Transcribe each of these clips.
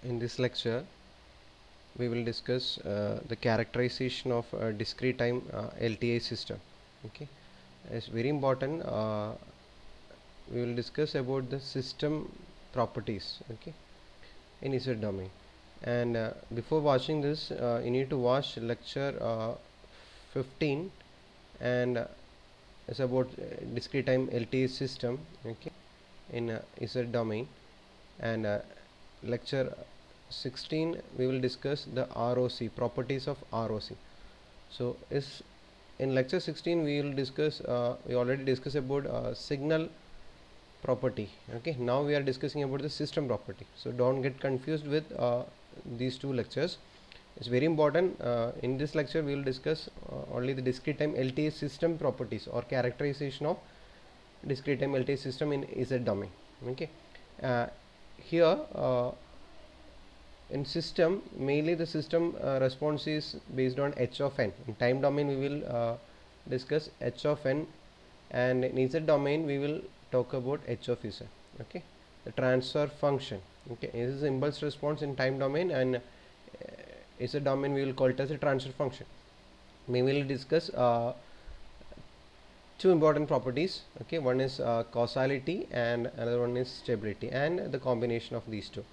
In this lecture, we will discuss the characterization of a discrete time LTI system. Okay, it's very important. We will discuss about the system properties. Okay, in Z domain. And before watching this, you need to watch lecture 15, and it's about discrete time LTI system. Okay, in Z domain, and lecture 16 we will discuss the ROC, properties of ROC. So is in lecture 16 we will discuss we already discussed about signal property. Okay, now we are discussing about the system property, so don't get confused with these two lectures. It's very important. In this lecture we will discuss only the discrete time LTI system properties or characterization of discrete time LTI system in Z domain. Okay, here in system, mainly the system response is based on h of n. In time domain we will discuss h of n, and in Z domain we will talk about h of z. Okay, the transfer function. Okay, this is impulse response in time domain, and Z domain we will call it as a transfer function. We will discuss two important properties. Okay, one is causality and another one is stability, and the combination of these two.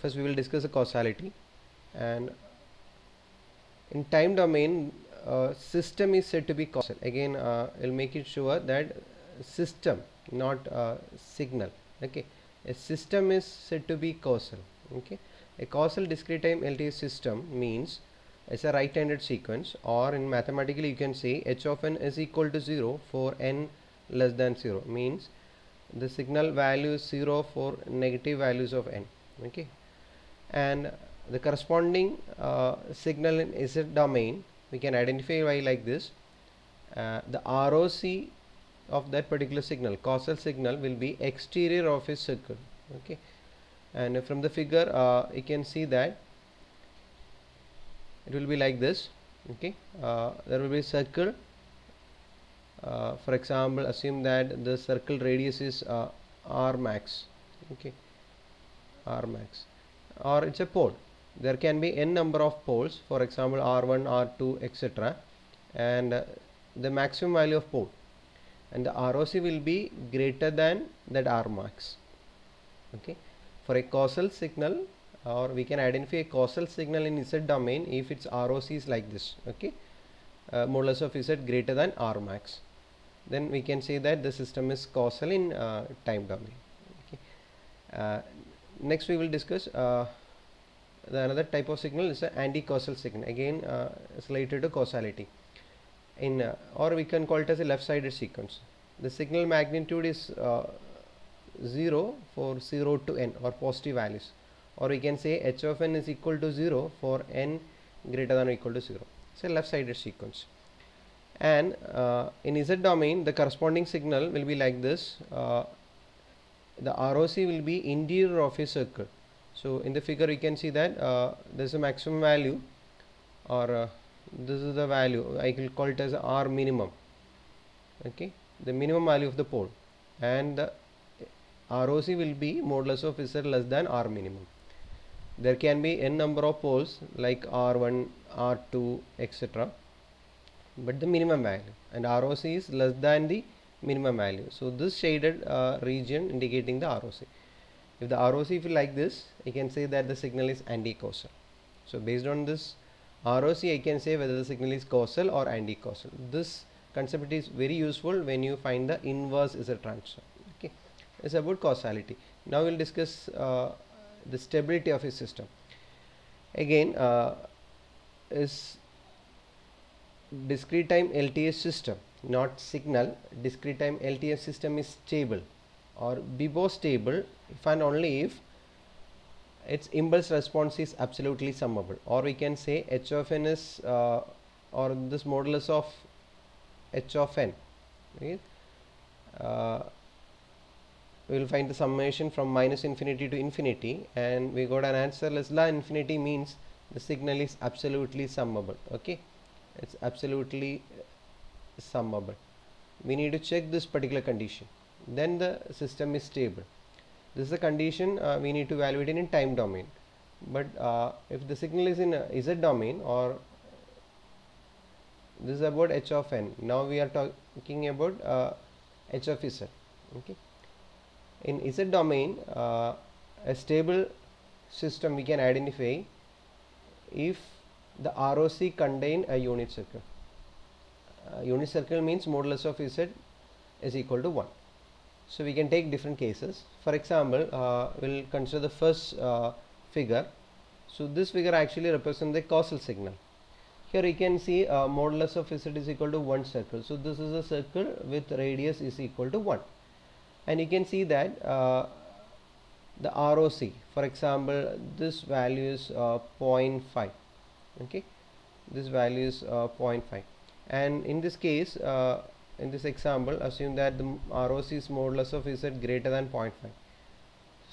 First we will discuss the causality. And in time domain, system is said to be causal. Again, I'll make it sure that system, not signal. Okay, a system is said to be causal. Okay, a causal discrete time LTI system means it's a right-handed sequence, or in mathematically you can say h of n is equal to 0 for n less than 0, means the signal value is 0 for negative values of n. Okay, and the corresponding signal in Z domain we can identify by like this. The ROC of that particular signal, causal signal, will be exterior of a circle. Okay, and from the figure you can see that it will be like this. Okay, there will be a circle. For example, assume that the circle radius is r max. Okay, r max, or it's a pole. There can be n number of poles, for example r1, r2, etc., and the maximum value of pole, and the ROC will be greater than that r max. Okay, for a causal signal, or we can identify a causal signal in Z domain if its ROC is like this. Okay, modulus of Z greater than r max, then we can say that the system is causal in time domain. Okay, next we will discuss the another type of signal is an anti-causal signal. Again, it's related to causality. In or we can call it as a left-sided sequence. The signal magnitude is 0 for 0 to n, or positive values, or we can say h of n is equal to 0 for n greater than or equal to 0. It's a left-sided sequence. And in Z domain the corresponding signal will be like this. The ROC will be interior of a circle. So in the figure you can see that there is a maximum value, or this is the value, I will call it as R minimum. Okay, the minimum value of the pole, and the ROC will be modulus of Z less than R minimum. There can be n number of poles like R1, R2, etc., but the minimum value, and ROC is less than the minimum value. So this shaded region indicating the ROC. If the ROC is like this, I can say that the signal is anti-causal. So based on this ROC, I can say whether the signal is causal or anti-causal. This concept is very useful when you find the inverse Z transform. Okay, it's about causality. Now we'll discuss the stability of a system. Again, is discrete time LTI system, not signal. Discrete time LTI system is stable, or BIBO stable if and only if its impulse response is absolutely summable, or we can say h of n is or this modulus of h of n. Okay, we will find the summation from minus infinity to infinity, and we got an answer less than infinity, means the signal is absolutely summable. Okay, it's absolutely summable. We need to check this particular condition, then the system is stable. This is a condition we need to evaluate in time domain. But if the signal is in z domain, or this is about h of n, now we are talking about h of z. Okay, in z domain, a stable system we can identify if the ROC contain a unit circle. Unit circle means modulus of z is equal to 1. So we can take different cases. For example, we'll consider the first figure. So this figure actually represents the causal signal. Here you can see modulus of z is equal to 1 circle. So this is a circle with radius is equal to 1. And you can see that the ROC, for example, this value is 0.5. Okay, this value is 0.5. And in this case, in this example, assume that the ROC's modulus of z greater than 0.5.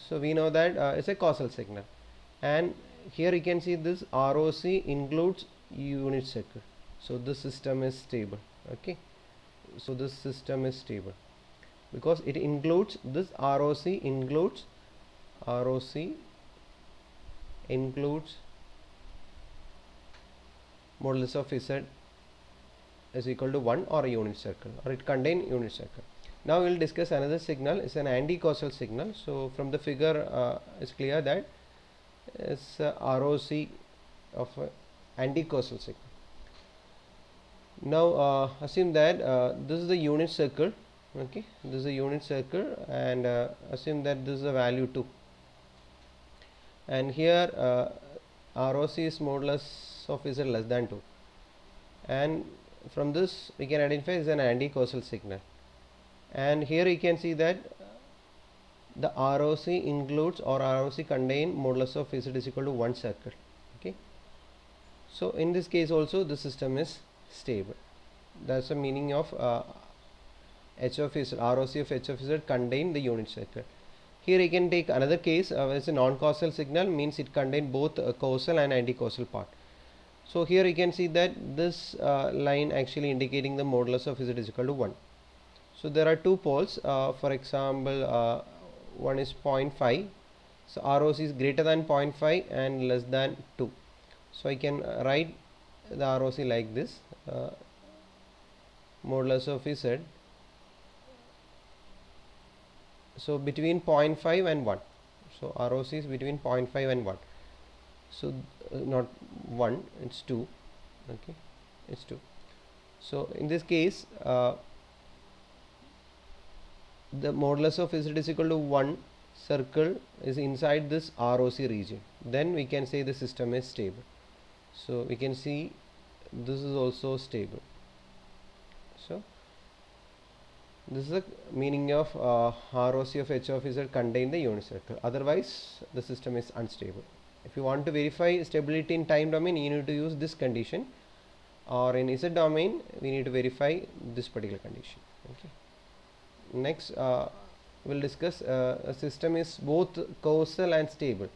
So we know that it's a causal signal. And here you can see this ROC includes unit circle. So this system is stable. Okay, so this system is stable because it includes this ROC includes modulus of z is equal to 1 or a unit circle, or it contains unit circle. Now we will discuss another signal. It's an anti-causal signal. So from the figure it's clear that it's ROC of anti-causal signal. Now assume that this is the unit circle. Okay, this is a unit circle, and assume that this is a value 2, and here ROC is modulus of z less than 2, and from this we can identify as an anti-causal signal. And here you can see that the ROC includes or ROC contain modulus of z is equal to 1 circle. Okay, so in this case also the system is stable. That's the meaning of h of z, ROC of h of z contain the unit circle. Here you can take another case it's a non-causal signal, means it contains both causal and anti-causal part. So here you can see that this line actually indicating the modulus of z is equal to 1. So there are two poles, for example one is 0.5, so ROC is greater than 0.5 and less than 2. So I can write the ROC like this, modulus of z, so between 0.5 and 1. So ROC is between 0.5 and 1. So not 1, it's 2. Okay, it's 2. So in this case the modulus of z is equal to 1 circle is inside this ROC region, then we can say the system is stable. So we can see this is also stable. So this is the meaning of ROC of h of z contain the unit circle, otherwise the system is unstable. If you want to verify stability in time domain, you need to use this condition, or in z domain we need to verify this particular condition. Okay, next we'll discuss a system is both causal and stable.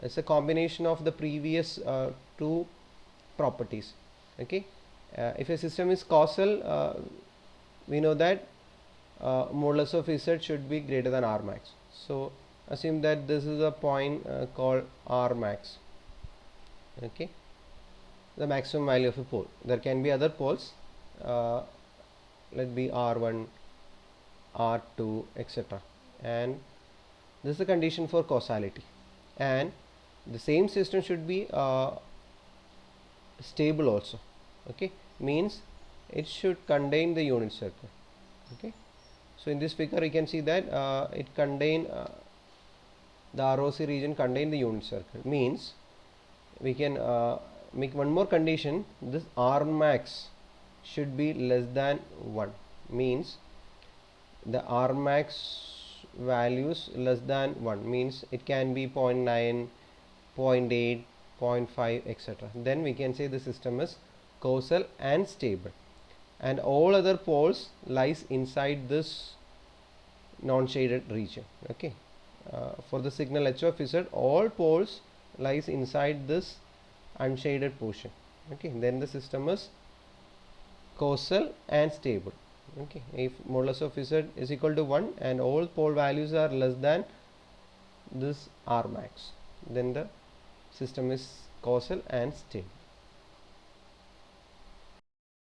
It's a combination of the previous two properties. Okay, if a system is causal, we know that modulus of z should be greater than R max. So assume that this is a point called R max. Okay, the maximum value of a pole. There can be other poles, let be R1, R2, etc. And this is the condition for causality. And the same system should be stable also. Okay, means it should contain the unit circle. Okay, so in this figure you can see that it contain the ROC region contain the unit circle, means we can make one more condition. This R max should be less than 1, means the R max values less than 1, means it can be 0.9, 0.8, 0.5, etc. Then we can say the system is causal and stable, and all other poles lies inside this non-shaded region. Okay, for the signal h of z, all poles lies inside this unshaded portion. Okay, then the system is causal and stable. Okay, if modulus of z is equal to 1 and all pole values are less than this R max, then the system is causal and stable.